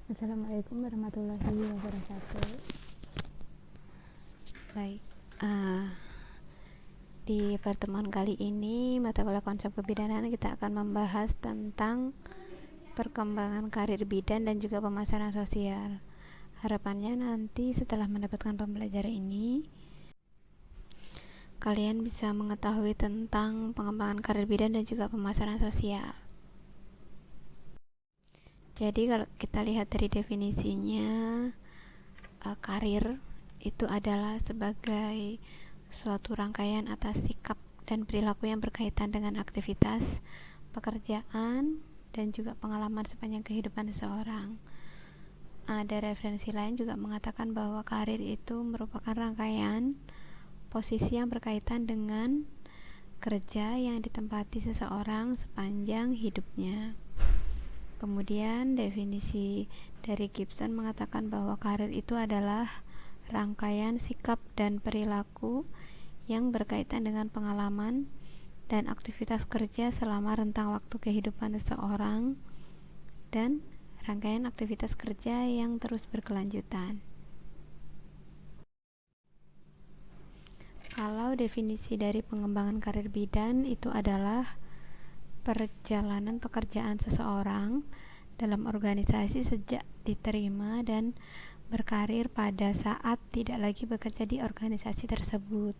Assalamualaikum warahmatullahi wabarakatuh. Baik, eh, di pertemuan kali ini mata kuliah konsep kebidanan kita akan membahas tentang perkembangan karir bidan dan juga pemasaran sosial. Harapannya nanti setelah mendapatkan pembelajaran ini, kalian bisa mengetahui tentang pengembangan karir bidan dan juga pemasaran sosial. Jadi kalau kita lihat dari definisinya, karir itu adalah sebagai suatu rangkaian atas sikap dan perilaku yang berkaitan dengan aktivitas, pekerjaan, dan juga pengalaman sepanjang kehidupan seseorang. Ada referensi lain juga mengatakan bahwa karir itu merupakan rangkaian posisi yang berkaitan dengan kerja yang ditempati seseorang sepanjang hidupnya. Kemudian definisi dari Gibson mengatakan bahwa karir itu adalah rangkaian sikap dan perilaku yang berkaitan dengan pengalaman dan aktivitas kerja selama rentang waktu kehidupan seseorang dan rangkaian aktivitas kerja yang terus berkelanjutan. Kalau definisi dari pengembangan karir bidan itu adalah perjalanan pekerjaan seseorang dalam organisasi sejak diterima dan berkarir pada saat tidak lagi bekerja di organisasi tersebut.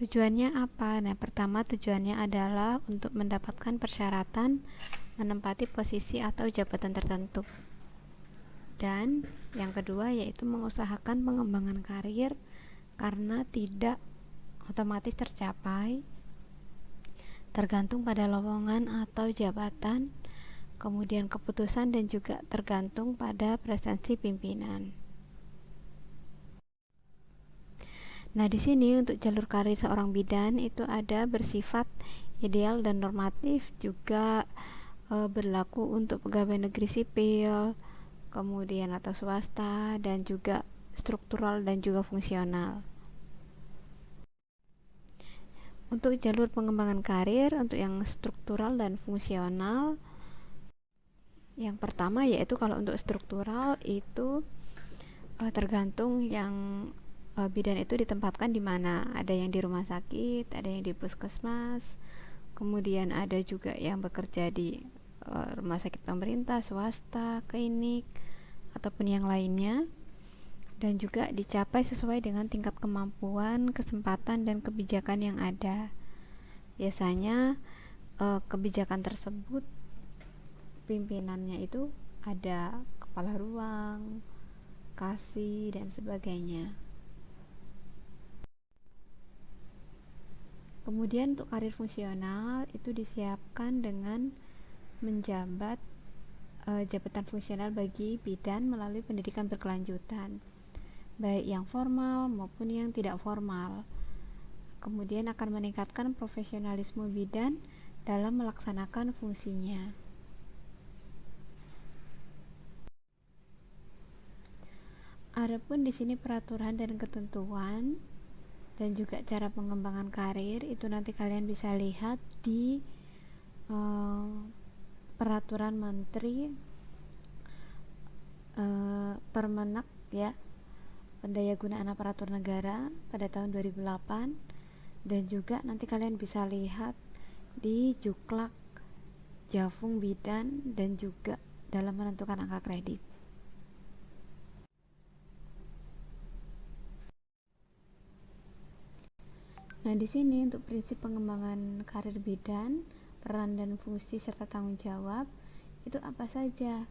Tujuannya apa? Nah, pertama tujuannya adalah untuk mendapatkan persyaratan menempati posisi atau jabatan tertentu. Dan yang kedua yaitu mengusahakan pengembangan karir karena tidak otomatis tercapai, tergantung pada lowongan atau jabatan, kemudian keputusan dan juga tergantung pada presensi pimpinan. Nah, di sini untuk jalur karir seorang bidan itu ada bersifat ideal dan normatif, juga berlaku untuk pegawai negeri sipil, kemudian atau swasta, dan juga struktural dan juga fungsional. Untuk jalur pengembangan karir untuk yang struktural dan fungsional, yang pertama yaitu kalau untuk struktural itu tergantung yang bidan itu ditempatkan di mana. Ada yang di rumah sakit, ada yang di puskesmas, kemudian ada juga yang bekerja di rumah sakit pemerintah, swasta, klinik, ataupun yang lainnya, dan juga dicapai sesuai dengan tingkat kemampuan, kesempatan, dan kebijakan yang ada. Biasanya kebijakan tersebut pimpinannya itu ada kepala ruang, kasih, dan sebagainya. Kemudian untuk karir fungsional itu disiapkan dengan menjabat jabatan fungsional bagi bidan melalui pendidikan berkelanjutan, baik yang formal maupun yang tidak formal. Kemudian akan meningkatkan profesionalisme bidan dalam melaksanakan fungsinya. Adapun di sini peraturan dan ketentuan dan juga cara pengembangan karir itu nanti kalian bisa lihat di peraturan menteri Permenak ya, Pendayagunaan Aparatur Negara pada tahun 2008, dan juga nanti kalian bisa lihat di Juklak Javung Bidan dan juga dalam menentukan angka kredit. Nah, di sini untuk prinsip pengembangan karir bidan, peran dan fungsi serta tanggung jawab itu apa saja?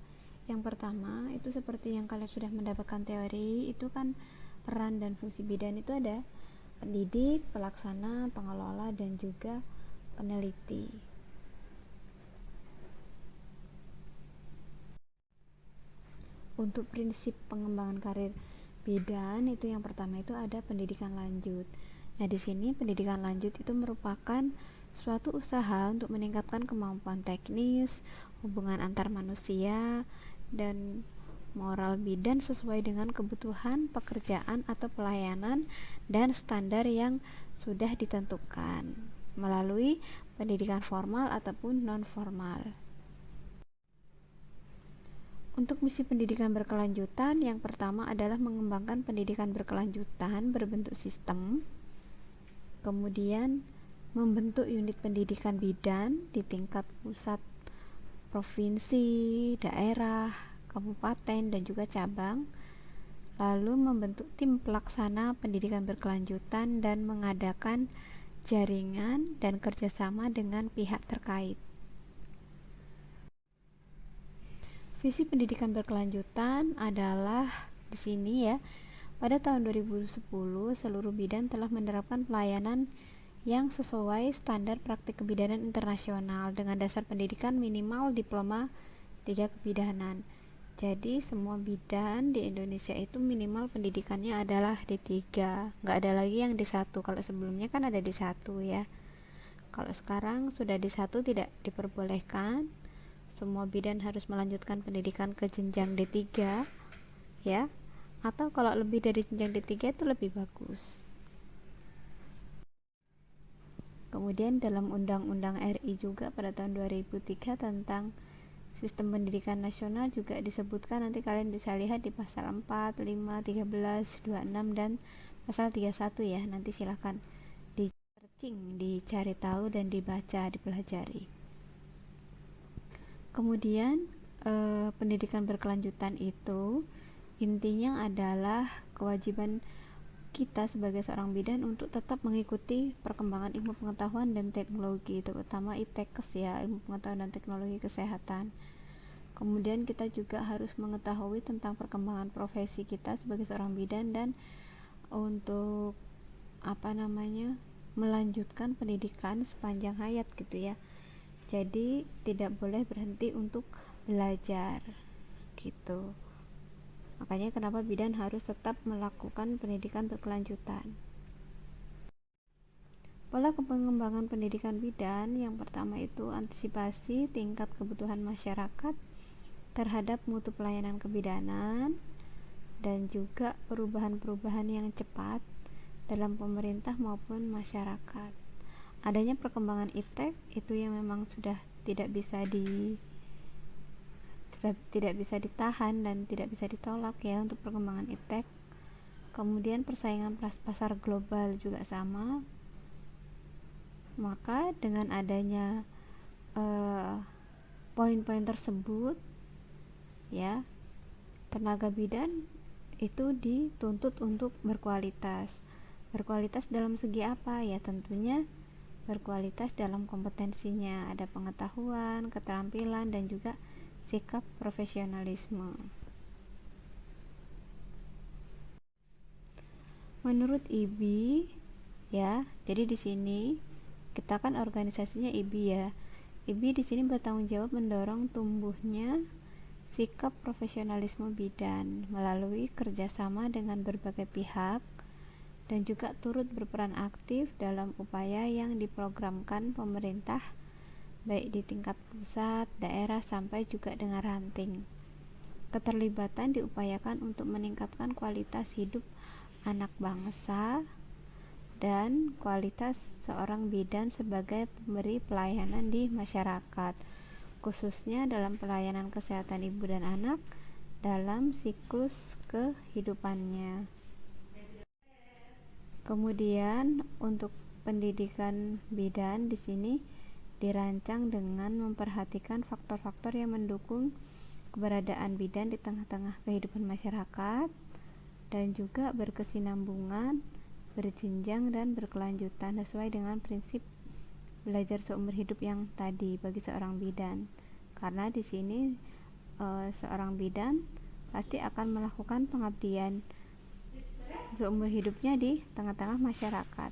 Yang pertama, itu seperti yang kalian sudah mendapatkan teori, itu kan peran dan fungsi bidan itu ada pendidik, pelaksana, pengelola, dan juga peneliti. Untuk prinsip pengembangan karir bidan itu yang pertama itu ada pendidikan lanjut. Nah, di sini pendidikan lanjut itu merupakan suatu usaha untuk meningkatkan kemampuan teknis, hubungan antar manusia, dan moral bidan sesuai dengan kebutuhan pekerjaan atau pelayanan dan standar yang sudah ditentukan melalui pendidikan formal ataupun non formal. Untuk misi pendidikan berkelanjutan, yang pertama adalah mengembangkan pendidikan berkelanjutan berbentuk sistem, kemudian membentuk unit pendidikan bidan di tingkat pusat, provinsi, daerah, kabupaten, dan juga cabang, lalu membentuk tim pelaksana pendidikan berkelanjutan dan mengadakan jaringan dan kerjasama dengan pihak terkait. Visi pendidikan berkelanjutan adalah di sini ya, pada tahun 2010 seluruh bidan telah menerapkan pelayanan yang sesuai standar praktik kebidanan internasional dengan dasar pendidikan minimal diploma 3 kebidanan. Jadi semua bidan di Indonesia itu minimal pendidikannya adalah D3, nggak ada lagi yang D1. Kalau sebelumnya kan ada D1 ya. Kalau sekarang sudah D1 tidak diperbolehkan. Semua bidan harus melanjutkan pendidikan ke jenjang D3 ya, atau kalau lebih dari jenjang D3 itu lebih bagus. Kemudian dalam Undang-Undang RI juga pada tahun 2003 tentang Sistem Pendidikan Nasional juga disebutkan, nanti kalian bisa lihat di pasal 4, 5, 13, 26 dan pasal 31 ya. Nanti silahkan di searching, dicari tahu dan dibaca, dipelajari. Kemudian pendidikan berkelanjutan itu intinya adalah kewajiban kita sebagai seorang bidan untuk tetap mengikuti perkembangan ilmu pengetahuan dan teknologi, terutama IPTEKes ya, ilmu pengetahuan dan teknologi kesehatan. Kemudian kita juga harus mengetahui tentang perkembangan profesi kita sebagai seorang bidan dan untuk melanjutkan pendidikan sepanjang hayat gitu ya. Jadi tidak boleh berhenti untuk belajar gitu. Makanya kenapa bidan harus tetap melakukan pendidikan berkelanjutan. Pola pengembangan pendidikan bidan yang pertama itu antisipasi tingkat kebutuhan masyarakat terhadap mutu pelayanan kebidanan dan juga perubahan-perubahan yang cepat dalam pemerintah maupun masyarakat. Adanya perkembangan iptek itu yang memang sudah tidak bisa ditahan dan tidak bisa ditolak ya untuk perkembangan iptek. Kemudian persaingan pasar global juga sama. Maka dengan adanya poin-poin tersebut ya, tenaga bidan itu dituntut untuk berkualitas. Berkualitas dalam segi apa ya? Tentunya berkualitas dalam kompetensinya, ada pengetahuan, keterampilan, dan juga sikap profesionalisme. Menurut IBI ya, jadi di sini kita kan organisasinya IBI ya. IBI di sini bertanggung jawab mendorong tumbuhnya sikap profesionalisme bidan melalui kerjasama dengan berbagai pihak dan juga turut berperan aktif dalam upaya yang diprogramkan pemerintah baik di tingkat pusat, daerah, sampai juga dengan ranting. Keterlibatan diupayakan untuk meningkatkan kualitas hidup anak bangsa dan kualitas seorang bidan sebagai pemberi pelayanan di masyarakat, khususnya dalam pelayanan kesehatan ibu dan anak dalam siklus kehidupannya. Kemudian untuk pendidikan bidan di sini dirancang dengan memperhatikan faktor-faktor yang mendukung keberadaan bidan di tengah-tengah kehidupan masyarakat dan juga berkesinambungan, berjenjang dan berkelanjutan sesuai dengan prinsip belajar seumur hidup yang tadi bagi seorang bidan. Karena di sini seorang bidan pasti akan melakukan pengabdian seumur hidupnya di tengah-tengah masyarakat.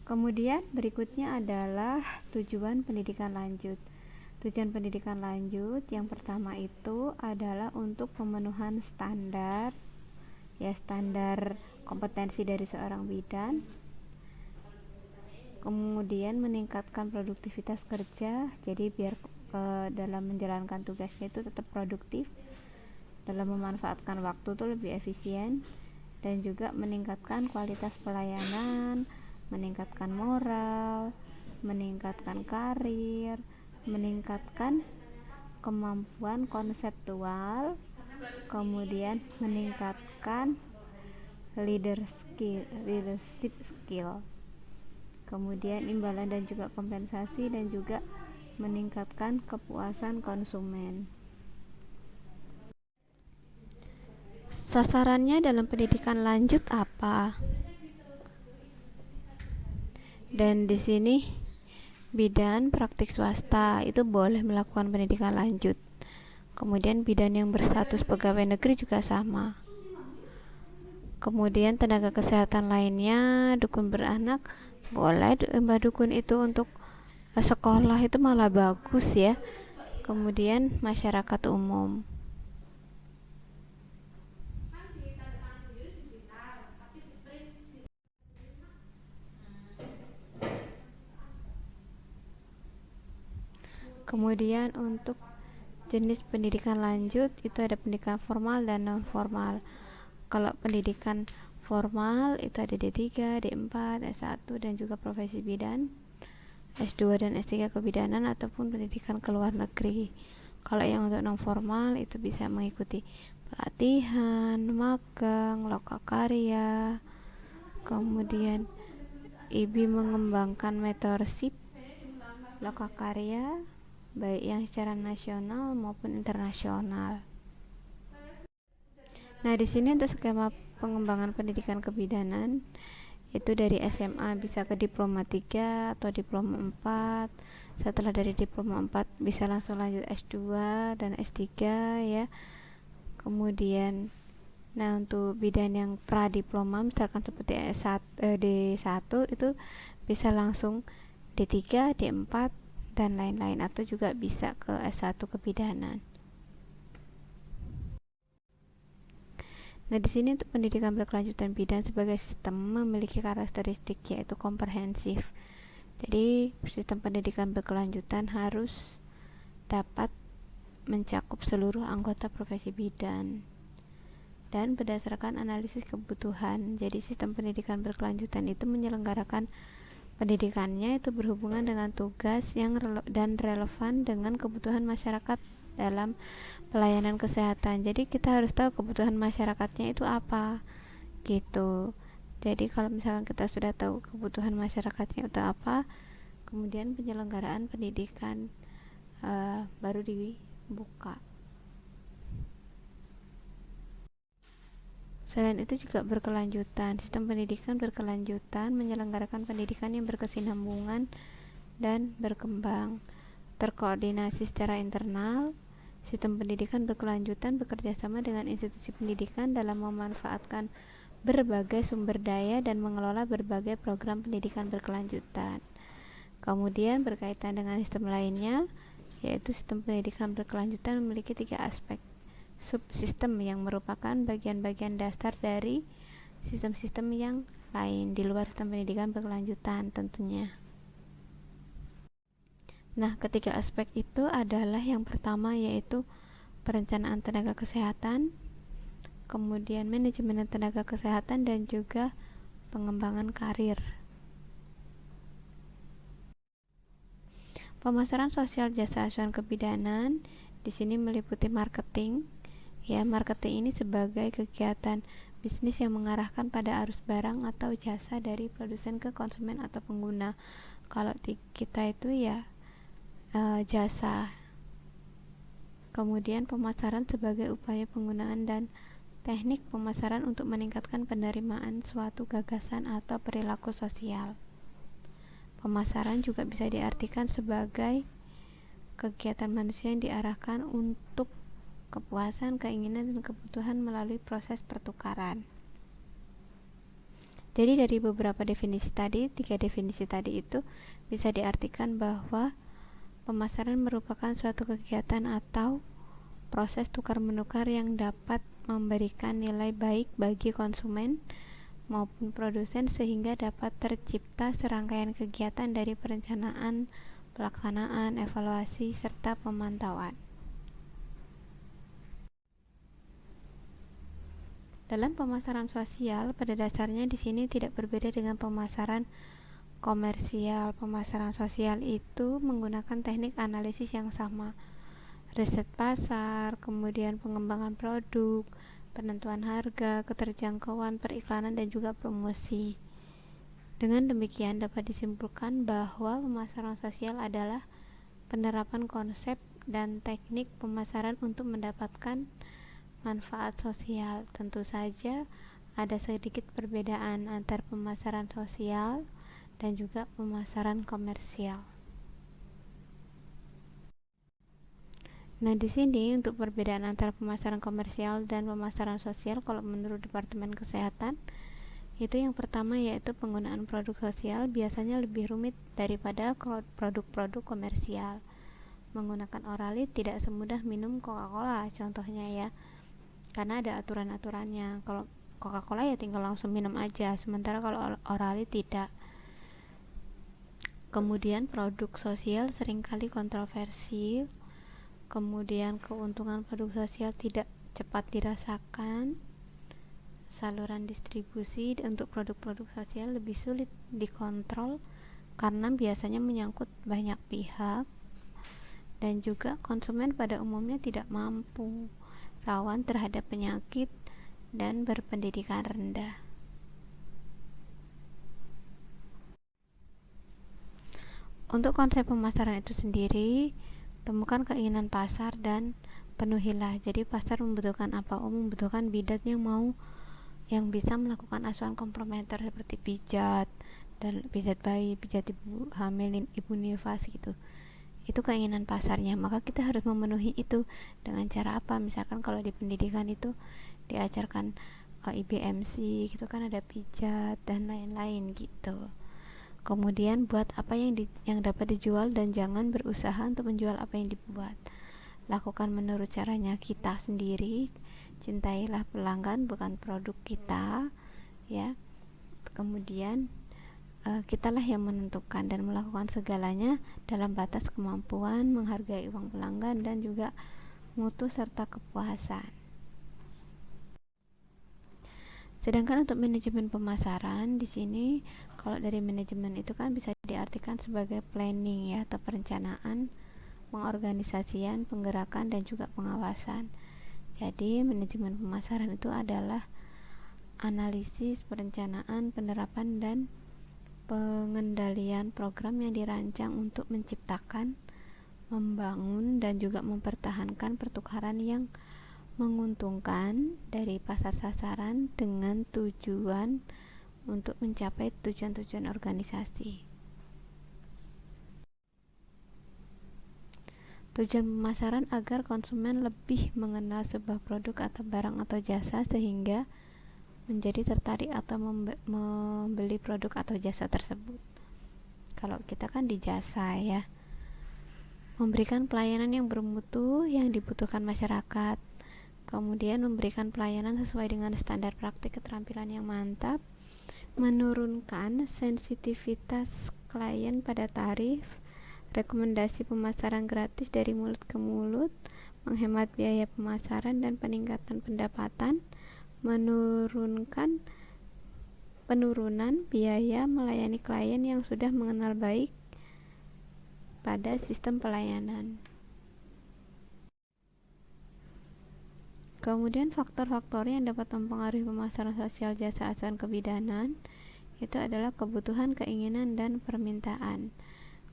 Kemudian berikutnya adalah tujuan pendidikan lanjut. Tujuan pendidikan lanjut yang pertama itu adalah untuk pemenuhan standar kompetensi dari seorang bidan. Kemudian meningkatkan produktivitas kerja, jadi biar dalam menjalankan tugasnya itu tetap produktif, dalam memanfaatkan waktu itu lebih efisien, dan juga meningkatkan kualitas pelayanan, meningkatkan moral, meningkatkan karir, meningkatkan kemampuan konseptual, kemudian meningkatkan leadership skill, kemudian imbalan dan juga kompensasi, dan juga meningkatkan kepuasan konsumen. Sasarannya dalam pendidikan lanjut apa? Dan di sini bidan praktik swasta itu boleh melakukan pendidikan lanjut. Kemudian bidan yang berstatus pegawai negeri juga sama. Kemudian tenaga kesehatan lainnya, dukun beranak, boleh mbak dukun itu untuk sekolah itu malah bagus ya. Kemudian masyarakat umum. Kemudian untuk jenis pendidikan lanjut itu ada pendidikan formal dan non formal. Kalau pendidikan formal itu ada D3, D4, S1 dan juga profesi bidan, S2 dan S3 kebidanan ataupun pendidikan ke luar negeri. Kalau yang untuk non formal itu bisa mengikuti pelatihan, magang, lokakarya, kemudian IBI mengembangkan mentorship lokakarya baik yang secara nasional maupun internasional. Nah, di sini untuk skema pengembangan pendidikan kebidanan itu dari SMA bisa ke diploma 3 atau diploma 4. Setelah dari diploma 4 bisa langsung lanjut S2 dan S3 ya. Kemudian untuk bidan yang pradiploma misalkan seperti D1 itu bisa langsung D3, D4 dan lain-lain, atau juga bisa ke S1 kebidanan. Nah, di sini untuk pendidikan berkelanjutan bidan sebagai sistem memiliki karakteristik yaitu komprehensif. Jadi, sistem pendidikan berkelanjutan harus dapat mencakup seluruh anggota profesi bidan dan berdasarkan analisis kebutuhan. Jadi, sistem pendidikan berkelanjutan itu menyelenggarakan pendidikannya itu berhubungan dengan tugas yang dan relevan dengan kebutuhan masyarakat dalam pelayanan kesehatan. Jadi kita harus tahu kebutuhan masyarakatnya itu apa gitu. Jadi kalau misalkan kita sudah tahu kebutuhan masyarakatnya itu apa, kemudian penyelenggaraan pendidikan baru dibuka. Selain itu juga berkelanjutan, sistem pendidikan berkelanjutan menyelenggarakan pendidikan yang berkesinambungan dan berkembang, terkoordinasi secara internal. Sistem pendidikan berkelanjutan bekerja sama dengan institusi pendidikan dalam memanfaatkan berbagai sumber daya dan mengelola berbagai program pendidikan berkelanjutan. Kemudian berkaitan dengan sistem lainnya, yaitu sistem pendidikan berkelanjutan memiliki 3 aspek subsistem yang merupakan bagian-bagian dasar dari sistem-sistem yang lain di luar sistem pendidikan berkelanjutan tentunya. Nah, ketiga aspek itu adalah yang pertama yaitu perencanaan tenaga kesehatan, kemudian manajemen tenaga kesehatan, dan juga pengembangan karir. Pemasaran sosial jasa asuhan kebidanan di sini meliputi marketing. Ya, marketing ini sebagai kegiatan bisnis yang mengarahkan pada arus barang atau jasa dari produsen ke konsumen atau pengguna. Kalau kita itu ya jasa. Kemudian pemasaran sebagai upaya penggunaan dan teknik pemasaran untuk meningkatkan penerimaan suatu gagasan atau perilaku sosial. Pemasaran juga bisa diartikan sebagai kegiatan manusia yang diarahkan untuk kepuasan, keinginan, dan kebutuhan melalui proses pertukaran. Jadi dari beberapa definisi tadi, 3 definisi tadi itu bisa diartikan bahwa pemasaran merupakan suatu kegiatan atau proses tukar-menukar yang dapat memberikan nilai baik bagi konsumen maupun produsen sehingga dapat tercipta serangkaian kegiatan dari perencanaan, pelaksanaan, evaluasi, serta pemantauan. Dalam pemasaran sosial, pada dasarnya di sini tidak berbeda dengan pemasaran komersial, pemasaran sosial itu menggunakan teknik analisis yang sama. Riset pasar, kemudian pengembangan produk, penentuan harga, keterjangkauan periklanan, dan juga promosi. Dengan demikian dapat disimpulkan bahwa pemasaran sosial adalah penerapan konsep dan teknik pemasaran untuk mendapatkan manfaat sosial. Tentu saja ada sedikit perbedaan antar pemasaran sosial dan juga pemasaran komersial. Nah, di sini untuk perbedaan antara pemasaran komersial dan pemasaran sosial, kalau menurut Departemen Kesehatan, itu yang pertama yaitu penggunaan produk sosial biasanya lebih rumit daripada produk-produk komersial. Menggunakan oralit tidak semudah minum Coca-Cola contohnya ya, karena ada aturan-aturannya. Kalau Coca-Cola ya tinggal langsung minum aja, sementara kalau oralit tidak. Kemudian produk sosial seringkali kontroversial, kemudian keuntungan produk sosial tidak cepat dirasakan, saluran distribusi untuk produk-produk sosial lebih sulit dikontrol karena biasanya menyangkut banyak pihak, dan juga konsumen pada umumnya tidak mampu, rawan terhadap penyakit, dan berpendidikan rendah. Untuk konsep pemasaran itu sendiri, temukan keinginan pasar dan penuhilah. Jadi pasar membutuhkan apa? Membutuhkan bidan yang bisa melakukan asuhan komplementer seperti pijat dan pijat bayi, pijat ibu hamil, ibu nifas gitu. Itu keinginan pasarnya, maka kita harus memenuhi itu dengan cara apa? Misalkan kalau di pendidikan itu diajarkan IBMC gitu kan, ada pijat dan lain-lain gitu. Kemudian buat apa yang dapat dijual dan jangan berusaha untuk menjual apa yang dibuat. Lakukan menurut caranya kita sendiri. Cintailah pelanggan bukan produk kita, ya. Kemudian kitalah yang menentukan dan melakukan segalanya dalam batas kemampuan, menghargai uang pelanggan dan juga mutu serta kepuasan. Sedangkan untuk manajemen pemasaran di sini, kalau dari manajemen itu kan bisa diartikan sebagai planning ya, atau perencanaan, pengorganisasian, penggerakan dan juga pengawasan. Jadi manajemen pemasaran itu adalah analisis, perencanaan, penerapan dan pengendalian program yang dirancang untuk menciptakan, membangun dan juga mempertahankan pertukaran yang menguntungkan dari pasar sasaran dengan tujuan untuk mencapai tujuan-tujuan organisasi. Tujuan pemasaran agar konsumen lebih mengenal sebuah produk atau barang atau jasa sehingga menjadi tertarik atau membeli produk atau jasa tersebut. Kalau kita kan di jasa ya, memberikan pelayanan yang bermutu yang dibutuhkan masyarakat, kemudian memberikan pelayanan sesuai dengan standar praktik keterampilan yang mantap, menurunkan sensitivitas klien pada tarif, rekomendasi pemasaran gratis dari mulut ke mulut, menghemat biaya pemasaran dan peningkatan pendapatan, penurunan biaya melayani klien yang sudah mengenal baik pada sistem pelayanan. Kemudian faktor-faktor yang dapat mempengaruhi pemasaran sosial jasa asuhan kebidanan itu adalah kebutuhan, keinginan, dan permintaan.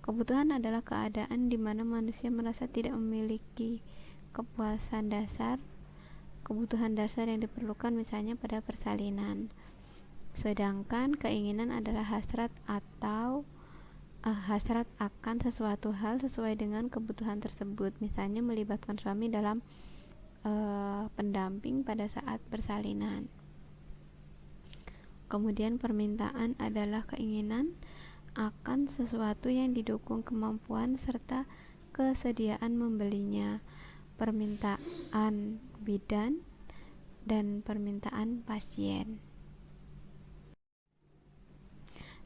Kebutuhan adalah keadaan di mana manusia merasa tidak memiliki kepuasan dasar, kebutuhan dasar yang diperlukan misalnya pada persalinan. Sedangkan keinginan adalah hasrat akan sesuatu hal sesuai dengan kebutuhan tersebut, misalnya melibatkan suami dalam pendamping pada saat persalinan. Kemudian permintaan adalah keinginan akan sesuatu yang didukung kemampuan serta kesediaan membelinya, permintaan bidan dan permintaan pasien.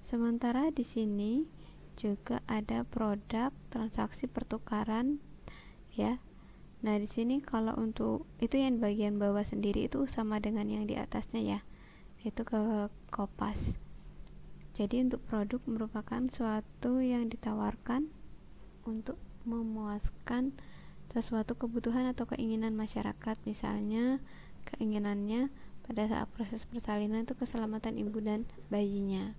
Sementara di sini juga ada produk transaksi pertukaran ya. Nah, di sini kalau untuk itu yang bagian bawah sendiri itu sama dengan yang di atasnya ya, itu ke Kopas. Jadi untuk produk merupakan suatu yang ditawarkan untuk memuaskan sesuatu kebutuhan atau keinginan masyarakat. Misalnya keinginannya pada saat proses persalinan itu keselamatan ibu dan bayinya.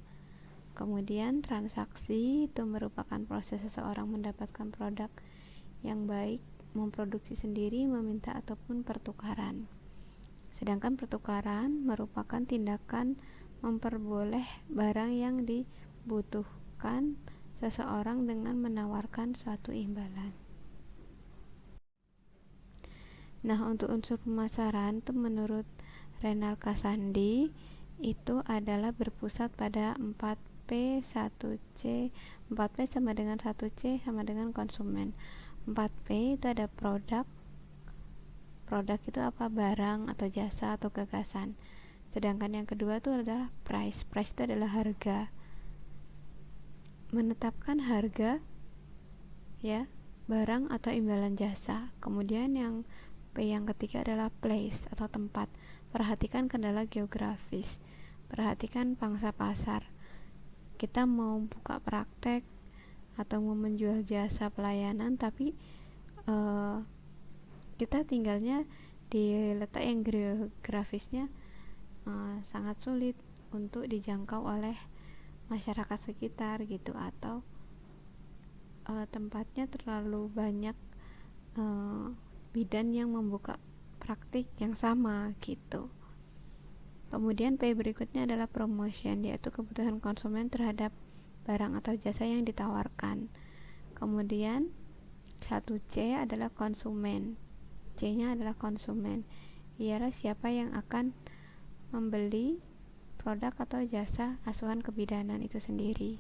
Kemudian transaksi itu merupakan proses seseorang mendapatkan produk yang baik, memproduksi sendiri, meminta ataupun pertukaran. Sedangkan pertukaran merupakan tindakan memperoleh barang yang dibutuhkan seseorang dengan menawarkan suatu imbalan. Nah, untuk unsur pemasaran itu menurut Renal Kasandi itu adalah berpusat pada 4P, 1C. 4P sama dengan 1C sama dengan konsumen. 4P itu ada produk. Produk itu apa? Barang atau jasa atau gagasan. Sedangkan yang kedua itu adalah price. Price itu adalah harga. Menetapkan harga ya, barang atau imbalan jasa. Kemudian yang P yang ketiga adalah place atau tempat. Perhatikan kendala geografis. Perhatikan pangsa pasar. Kita mau buka praktek atau mau menjual jasa pelayanan, tapi kita tinggalnya di letak yang geografisnya sangat sulit untuk dijangkau oleh masyarakat sekitar gitu, atau tempatnya terlalu banyak bidan yang membuka praktik yang sama gitu. Kemudian P berikutnya adalah promotion, yaitu kebutuhan konsumen terhadap barang atau jasa yang ditawarkan. Kemudian 1C adalah konsumen. C-nya adalah konsumen. Ialah siapa yang akan membeli produk atau jasa asuhan kebidanan itu sendiri.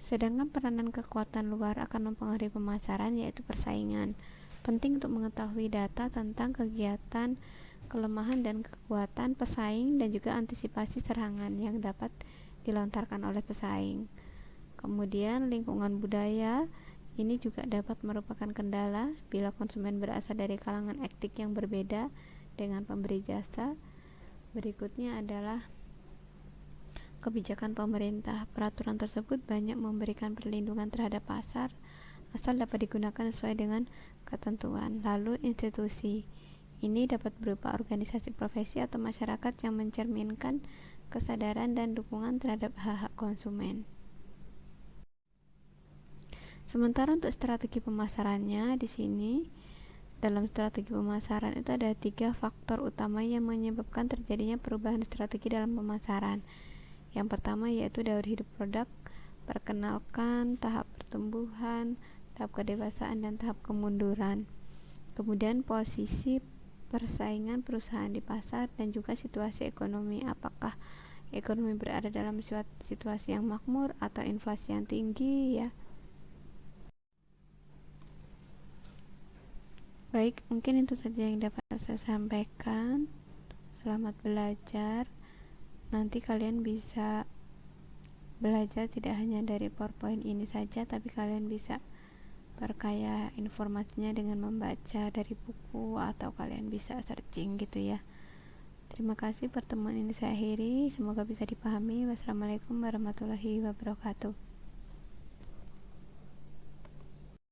Sedangkan peranan kekuatan luar akan mempengaruhi pemasaran, yaitu persaingan. Penting untuk mengetahui data tentang kegiatan, kelemahan dan kekuatan pesaing dan juga antisipasi serangan yang dapat dilontarkan oleh pesaing. Kemudian lingkungan budaya ini juga dapat merupakan kendala bila konsumen berasal dari kalangan etik yang berbeda dengan pemberi jasa. Berikutnya adalah kebijakan pemerintah. Peraturan tersebut banyak memberikan perlindungan terhadap pasar asal dapat digunakan sesuai dengan ketentuan. Lalu institusi ini dapat berupa organisasi profesi atau masyarakat yang mencerminkan kesadaran dan dukungan terhadap hak-hak konsumen. Sementara untuk strategi pemasarannya, di sini dalam strategi pemasaran itu ada 3 faktor utama yang menyebabkan terjadinya perubahan strategi dalam pemasaran. Yang pertama yaitu daur hidup produk, perkenalkan, tahap pertumbuhan, tahap kedewasaan, dan tahap kemunduran. Kemudian posisi persaingan perusahaan di pasar dan juga situasi ekonomi. Apakah ekonomi berada dalam situasi yang makmur atau inflasi yang tinggi ya. Baik, mungkin itu saja yang dapat saya sampaikan. Selamat belajar. Nanti kalian bisa belajar tidak hanya dari PowerPoint ini saja, tapi kalian bisa perkaya informasinya dengan membaca dari buku atau kalian bisa searching gitu ya. Terima kasih, pertemuan ini saya akhiri. Semoga bisa dipahami. Wassalamualaikum warahmatullahi wabarakatuh.